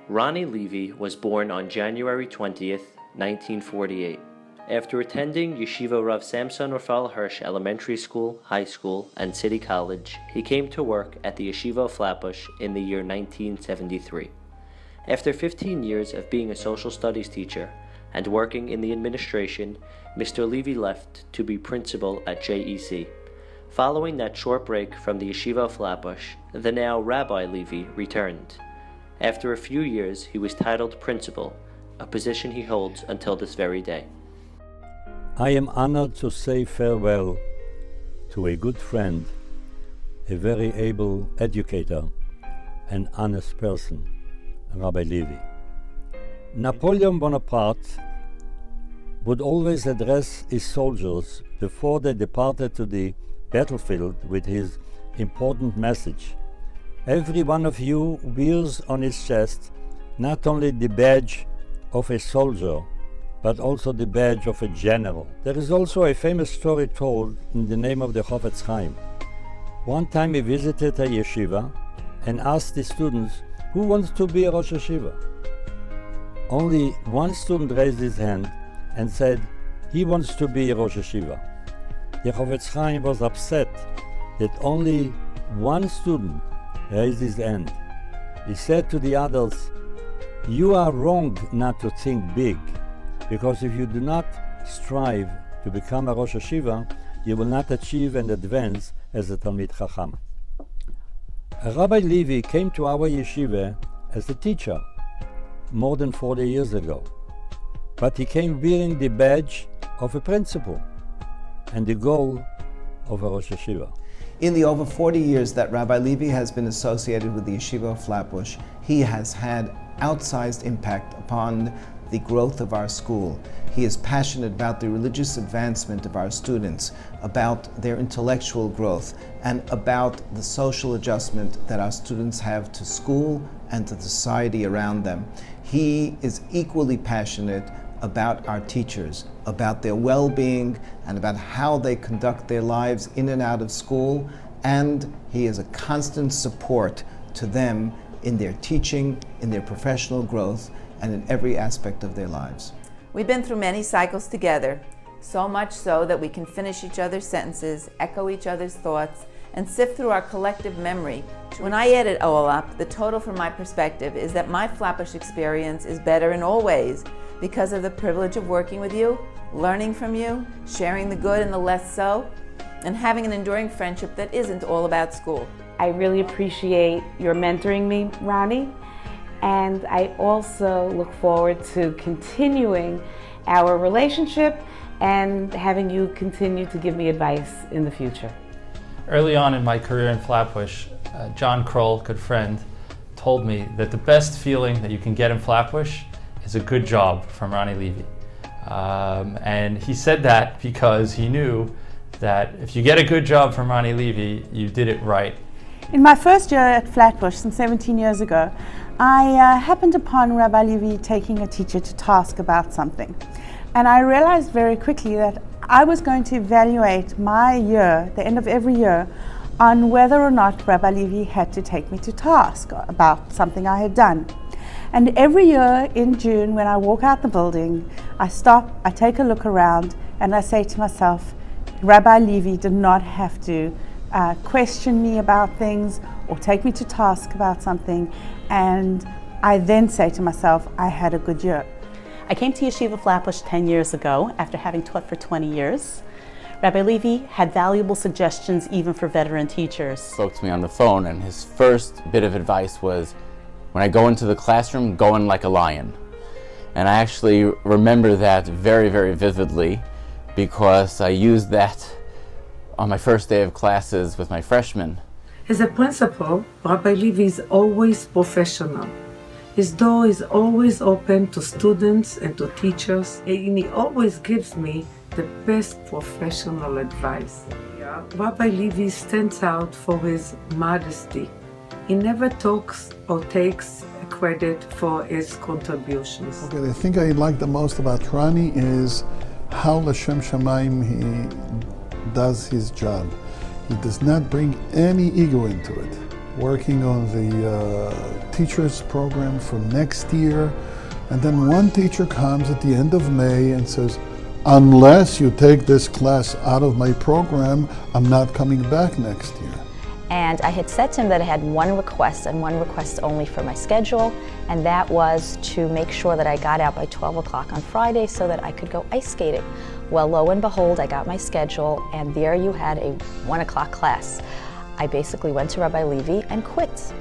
Ronnie Levy was born on January 20th, 1948. After attending Yeshiva Rav Samson Raphael Hirsch Elementary School, High School, and City College, he came to work at the Yeshiva of Flatbush in the year 1973. After 15 years of being a social studies teacher and working in the administration, Mr. Levy left to be principal at JEC. Following that short break from the Yeshiva of Flatbush, the now Rabbi Levy returned. After a few years, he was titled principal, a position he holds until this very day. I am honored to say farewell to a good friend, a very able educator, and honest person, Rabbi Levy. Napoleon Bonaparte would always address his soldiers before they departed to the battlefield with his important message. Every one of you wears on his chest not only the badge of a soldier, but also the badge of a general. There is also a famous story told in the name of the Chofetz Chaim. One time he visited a yeshiva and asked the students, who wants to be a Rosh Yeshiva? Only one student raised his hand and said, he wants to be a Rosh Yeshiva. The Chofetz Chaim was upset that only one student raised his hand. He said to the others, you are wrong not to think big, because if you do not strive to become a Rosh Yeshiva, you will not achieve and advance as a Talmid Chacham. Rabbi Levy came to our yeshiva as a teacher more than 40 years ago, but he came wearing the badge of a principal and the goal of a Rosh Yeshiva. In the over 40 years that Rabbi Levy has been associated with the Yeshiva of Flatbush, he has had outsized impact upon the growth of our school. He is passionate about the religious advancement of our students, about their intellectual growth, and about the social adjustment that our students have to school and to the society around them. He is equally passionate about our teachers, about their well-being, and about how they conduct their lives in and out of school, and he is a constant support to them in their teaching, in their professional growth, and in every aspect of their lives. We've been through many cycles together, so much so that we can finish each other's sentences, echo each other's thoughts, and sift through our collective memory. When I add it all up, the total from my perspective is that my Flatbush experience is better in all ways because of the privilege of working with you, learning from you, sharing the good and the less so, and having an enduring friendship that isn't all about school. I really appreciate your mentoring me, Ronnie, and I also look forward to continuing our relationship and having you continue to give me advice in the future. Early on in my career in Flatbush, John Kroll, good friend, told me that the best feeling that you can get in Flatbush is a good job from Ronnie Levy. And he said that because he knew that if you get a good job from Ronnie Levy, you did it right. In my first year at Flatbush, some 17 years ago, I happened upon Rabbi Levy taking a teacher to task about something. And I realized very quickly that I was going to evaluate my year, the end of every year, on whether or not Rabbi Levy had to take me to task about something I had done. And every year in June, when I walk out the building, I stop, I take a look around, and I say to myself, Rabbi Levy did not have to question me about things or take me to task about something, and I then say to myself, I had a good year. I came to Yeshiva Flatbush 10 years ago after having taught for 20 years. Rabbi Levy had valuable suggestions even for veteran teachers. He spoke to me on the phone, and his first bit of advice was, when I go into the classroom, go in like a lion. And I actually remember that very, very vividly because I used that on my first day of classes with my freshmen. As a principal, Rabbi Levy is always professional. His door is always open to students and to teachers, and he always gives me the best professional advice. Rabbi Levy stands out for his modesty. He never talks or takes credit for his contributions. Okay, the thing I like the most about Ronnie is how L'Shem Shamayim he does his job. He does not bring any ego into it. working on the teachers program for next year. And then one teacher comes at the end of May and says, unless you take this class out of my program, I'm not coming back next year. And I had said to him that I had one request, and one request only for my schedule, and that was to make sure that I got out by 12 o'clock on Friday so that I could go ice skating. Well, lo and behold, I got my schedule, and there you had a 1 o'clock class. I basically went to Rabbi Levy and quit.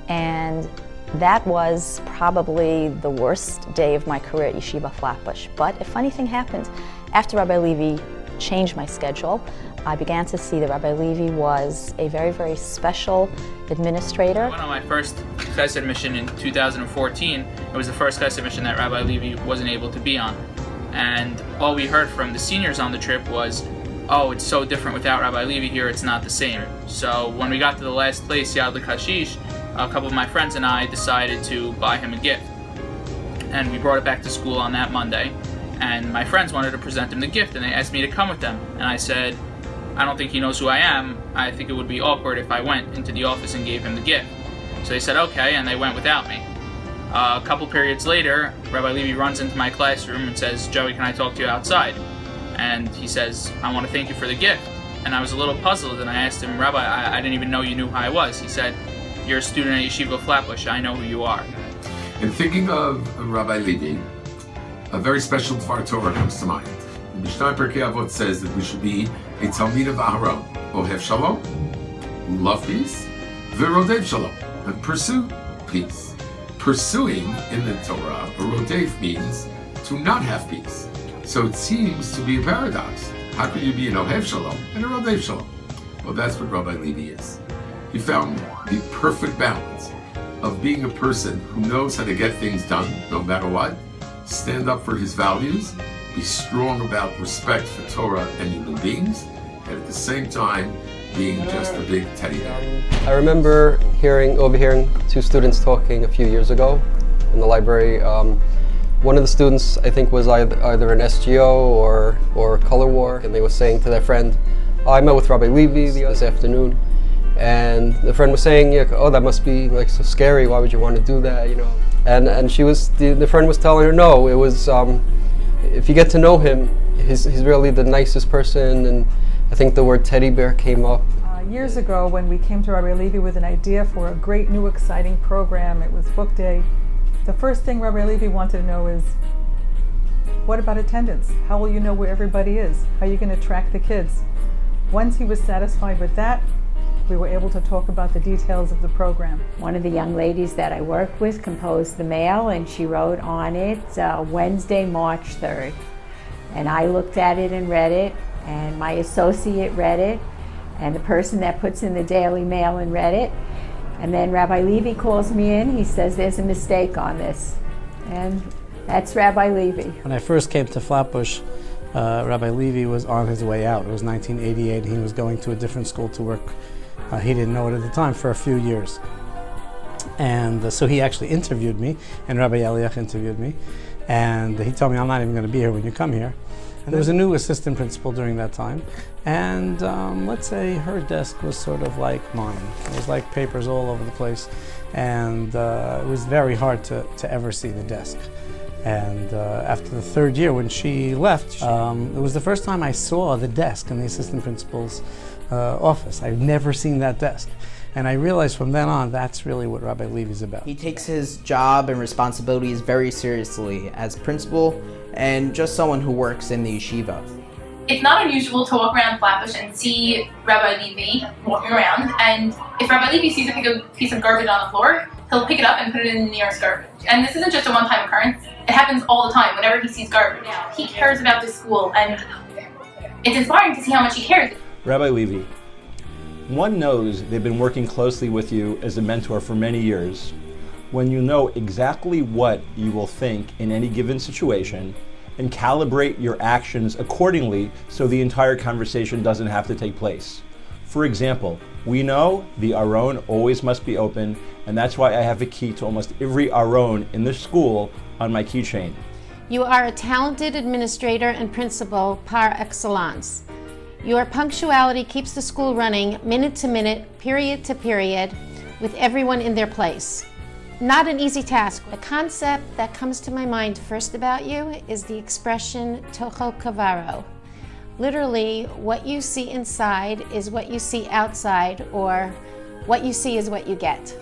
And that was probably the worst day of my career at Yeshiva Flatbush. But a funny thing happened. After Rabbi Levy changed my schedule, I began to see that Rabbi Levy was a very, very special administrator. I went on my first chesed mission in 2014. It was the first chesed mission that Rabbi Levy wasn't able to be on. And all we heard from the seniors on the trip was, oh, it's so different without Rabbi Levy here, it's not the same. So when we got to the last place, Yad L'Kashish, a couple of my friends and I decided to buy him a gift. And we brought it back to school on that Monday. And my friends wanted to present him the gift, and they asked me to come with them. And I said, I don't think he knows who I am. I think it would be awkward if I went into the office and gave him the gift. So they said, okay, and they went without me. A couple periods later, Rabbi Levy runs into my classroom and says, Joey, can I talk to you outside? And he says, I want to thank you for the gift. And I was a little puzzled, and I asked him, Rabbi, I didn't even know you knew who I was. He said, you're a student at Yeshiva Flatbush. I know who you are. In thinking of Rabbi Levy, a very special Dvar Torah comes to mind. The Mishnah Perkei Avot says that we should be a Talmid of Aharon, Ohev Shalom, love peace, V'rodev Shalom, and pursue peace. Pursuing in the Torah, a Rodev means to not have peace. So it seems to be a paradox. How could you be an Ohev Shalom and a Rodev Shalom? Well, that's what Rabbi Levy is. He found the perfect balance of being a person who knows how to get things done, no matter what, stand up for his values, be strong about respect for Torah and human beings, and at the same time, being just a big teddy bear. I remember overhearing two students talking a few years ago in the library. One of the students, I think, was either an SGO or color war, and they were saying to their friend, I met with Rabbi Levy this afternoon, and the friend was saying, oh, that must be like so scary, why would you want to do that, you know? And the friend was telling her, no, it was, if you get to know him, he's really the nicest person, and I think the word teddy bear came up. Years ago, when we came to Rabbi Levy with an idea for a great new exciting program, it was book day, the first thing Rabbi Levy wanted to know is, what about attendance? How will you know where everybody is? How are you going to track the kids? Once he was satisfied with that, we were able to talk about the details of the program. One of the young ladies that I work with composed the mail, and she wrote on it Wednesday, March 3rd. And I looked at it and read it, and my associate read it, and the person that puts in the Daily Mail and read it. And then Rabbi Levy calls me in, he says there's a mistake on this. And that's Rabbi Levy. When I first came to Flatbush, Rabbi Levy was on his way out. It was 1988, he was going to a different school to work. He didn't know it at the time, for a few years. And so he actually interviewed me, and Rabbi Eliach interviewed me. And he told me, I'm not even going to be here when you come here. And there was a new assistant principal during that time. And let's say her desk was sort of like mine. It was like papers all over the place. And it was very hard to ever see the desk. And after the third year, when she left, it was the first time I saw the desk in the assistant principal's office. I've never seen that desk. And I realized from then on, that's really what Rabbi Levy's about. He takes his job and responsibilities very seriously as principal and just someone who works in the yeshiva. It's not unusual to walk around Flatbush and see Rabbi Levy walking around, and if Rabbi Levy sees a piece of garbage on the floor, he'll pick it up and put it in the nearest garbage. And this isn't just a one-time occurrence, it happens all the time whenever he sees garbage. He cares about this school, and it's inspiring to see how much he cares. Rabbi Levy, one knows they've been working closely with you as a mentor for many years when you know exactly what you will think in any given situation and calibrate your actions accordingly so the entire conversation doesn't have to take place. For example, we know the Aron always must be open, and that's why I have a key to almost every Aron in the school on my keychain. You are a talented administrator and principal par excellence. Your punctuality keeps the school running minute to minute, period to period. with everyone in their place. Not an easy task. The concept that comes to my mind first about you is the expression toho kavaro. Literally, what you see inside is what you see outside, or what you see is what you get.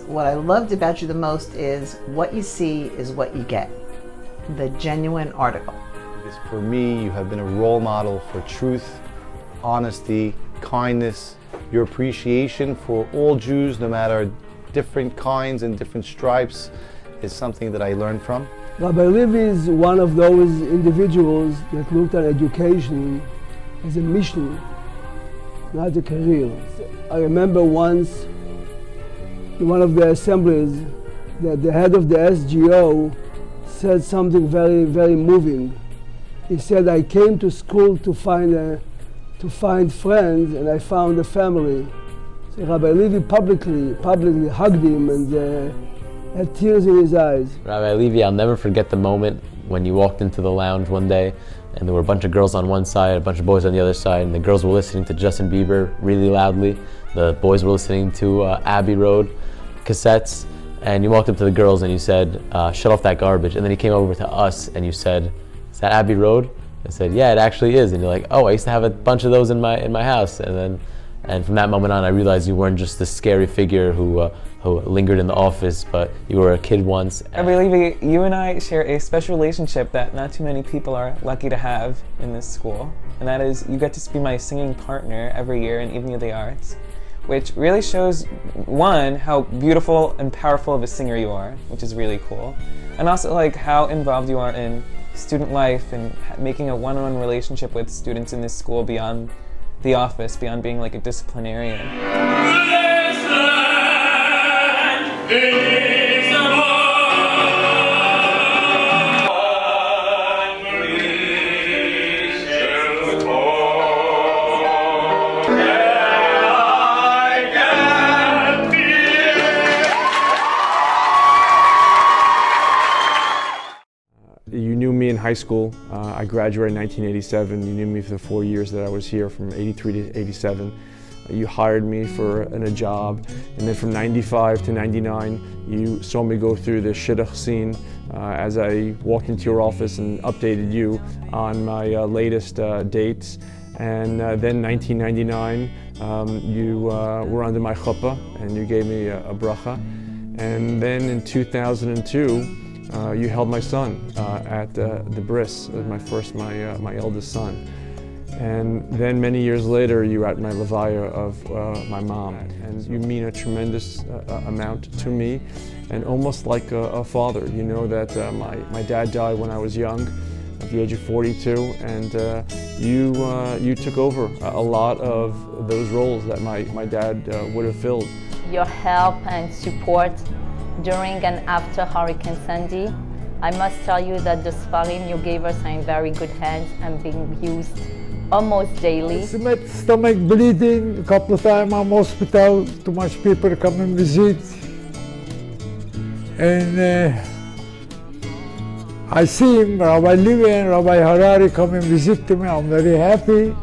What I loved about you the most is what you see is what you get. The genuine article. Because for me, you have been a role model for truth, honesty, kindness, your appreciation for all Jews, no matter different kinds and different stripes, is something that I learned from. Rabbi Levy is one of those individuals that looked at education as a mission, not a career. I remember once in one of the assemblies that the head of the SGO said something very, very moving. He said, "I came to school to find friends, and I found a family." So Rabbi Levy publicly hugged him and had tears in his eyes. Rabbi Levy, I'll never forget the moment when you walked into the lounge one day and there were a bunch of girls on one side, a bunch of boys on the other side, and the girls were listening to Justin Bieber really loudly. The boys were listening to Abbey Road cassettes, and you walked up to the girls and you said, "Shut off that garbage." And then you came over to us and you said, "Is that Abbey Road?" I said, "Yeah, it actually is." And you're like, "Oh, I used to have a bunch of those in my house." And from that moment on, I realized you weren't just this scary figure who lingered in the office, but you were a kid once. Rabbi Levy, you and I share a special relationship that not too many people are lucky to have in this school, and that is you get to be my singing partner every year in Evening of the Arts, which really shows, one, how beautiful and powerful of a singer you are, which is really cool, and also like how involved you are in student life and making a one-on-one relationship with students in this school beyond the office, beyond being like a disciplinarian. You knew me in high school. I graduated in 1987. You knew me for the 4 years that I was here, from 83 to 87. You hired me for a job, and then from 95 to 99, you saw me go through the shidduch scene as I walked into your office and updated you on my latest dates. And then 1999, you were under my chuppah, and you gave me a bracha. And then in 2002, you held my son at the bris, my eldest son. And then many years later, you were at my levaya of my mom. And you mean a tremendous amount to me, and almost like a father. You know that my dad died when I was young, at the age of 42, and you took over a lot of those roles that my dad would have filled. Your help and support during and after Hurricane Sandy. I must tell you that the Sfarim you gave us are in very good hands and being used almost daily. Stomach bleeding, a couple of times I'm hospital, too much people come and visit. And I see him, Rabbi Levy and Rabbi Harari come and visit me. I'm very happy,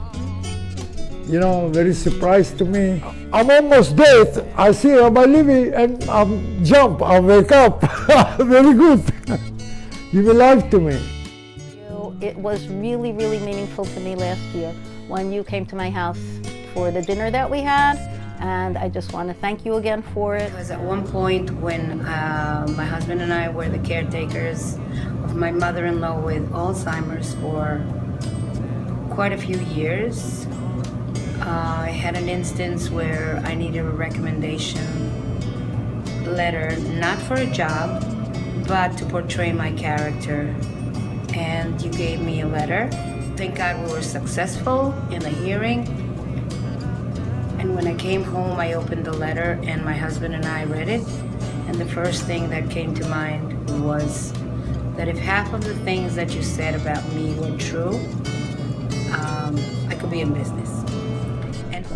you know, very surprised to me. I'm almost dead. I see Rabbi Levy and I jump, I wake up. Very good. Give a life to me. It was really, really meaningful to me last year when you came to my house for the dinner that we had, and I just want to thank you again for it. It was at one point when my husband and I were the caretakers of my mother-in-law with Alzheimer's for quite a few years. I had an instance where I needed a recommendation letter, not for a job, but to portray my character. And you gave me a letter. Thank God we were successful in the hearing. And when I came home, I opened the letter and my husband and I read it. And the first thing that came to mind was that if half of the things that you said about me were true, I could be in business.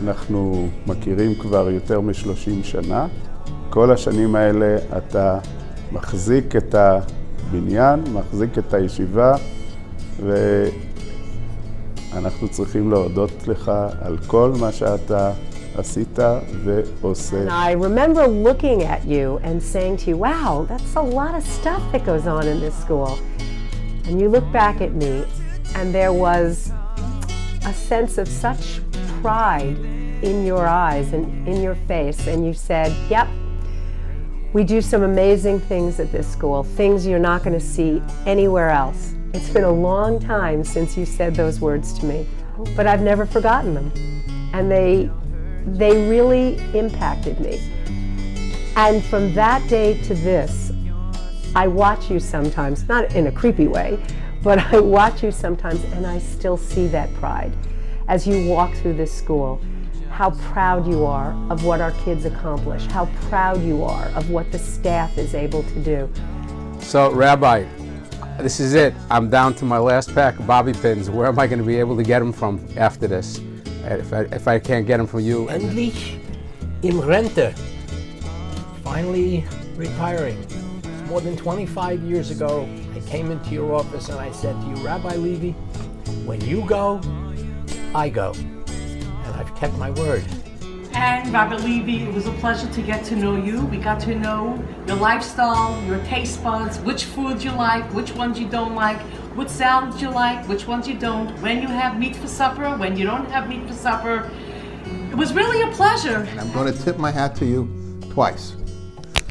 אנחנו מכירים כבר יותר מ-30 שנה. כל השנים האלה אתה מחזיק את הבניין, מחזיק את הישיבה, ואנחנו צריכים להודות לך על כל מה שאתה עשית ועושה. And I remember looking at you and saying to you, wow, that's a lot of stuff that goes on in this school. And you look back at me and there was a sense of such pride in your eyes and in your face, and you said, yep, we do some amazing things at this school, things you're not going to see anywhere else. It's been a long time since you said those words to me, but I've never forgotten them. And they really impacted me. And from that day to this, I watch you sometimes, not in a creepy way, but I watch you sometimes and I still see that pride as you walk through this school. How proud you are of what our kids accomplish, how proud you are of what the staff is able to do. So, Rabbi, this is it. I'm down to my last pack of bobby pins. Where am I going to be able to get them from after this? If I can't get them from you. Endlich im Rente. Finally retiring. More than 25 years ago, I came into your office and I said to you, Rabbi Levy, when you go, I go. And I've kept my word. And Rabbi Levy, it was a pleasure to get to know you. We got to know your lifestyle, your taste buds, which foods you like, which ones you don't like, which salads you like, which ones you don't, when you have meat for supper, when you don't have meat for supper. It was really a pleasure. And I'm going to tip my hat to you twice.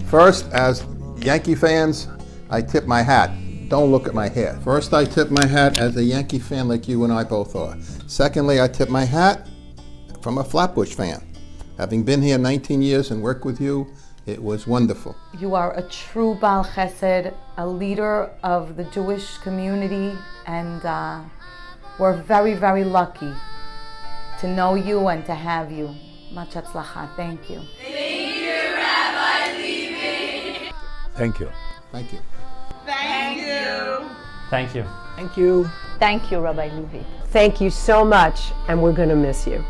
First, as Yankee fans, I tip my hat. Don't look at my hair. First, I tip my hat as a Yankee fan like you and I both are. Secondly, I tip my hat from a Flatbush fan. Having been here 19 years and worked with you, it was wonderful. You are a true Baal Chesed, a leader of the Jewish community, and we're very, very lucky to know you and to have you. Much hatzlacha. Thank you. Thank you, Rabbi Levy. Thank you. Thank you. Thank you. Thank you. Thank you. Thank you, Rabbi Levy. Thank you so much, and we're going to miss you.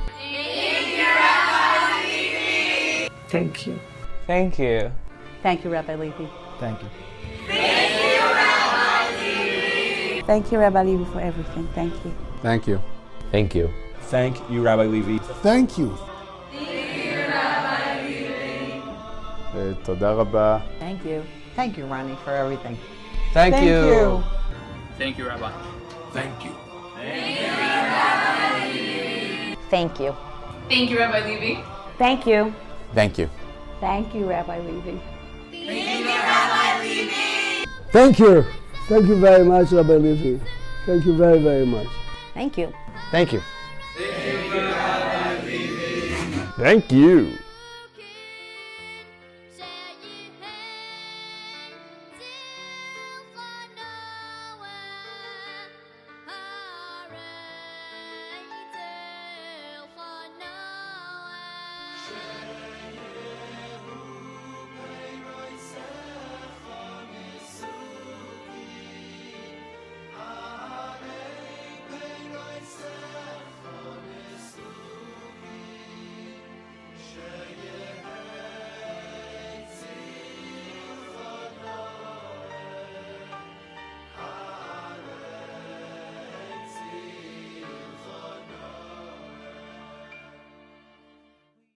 Thank you. Thank you. Thank you, Rabbi Levy. Thank you. Thank you, Rabbi Levy, for everything. Thank you. Thank you. Thank you. Thank you, Rabbi Levy. Thank you. תודה רבה. Thank you. Thank you, Ronnie, for everything. Thank you. Thank you, Rabbi. Thank you. Thank you. Thank you, Rabbi Levy. Thank you. Thank you. Thank you, Rabbi Levy. Thank you. Thank you very much, Rabbi Levy. Thank you very, very much. Thank you. Thank you. Thank you.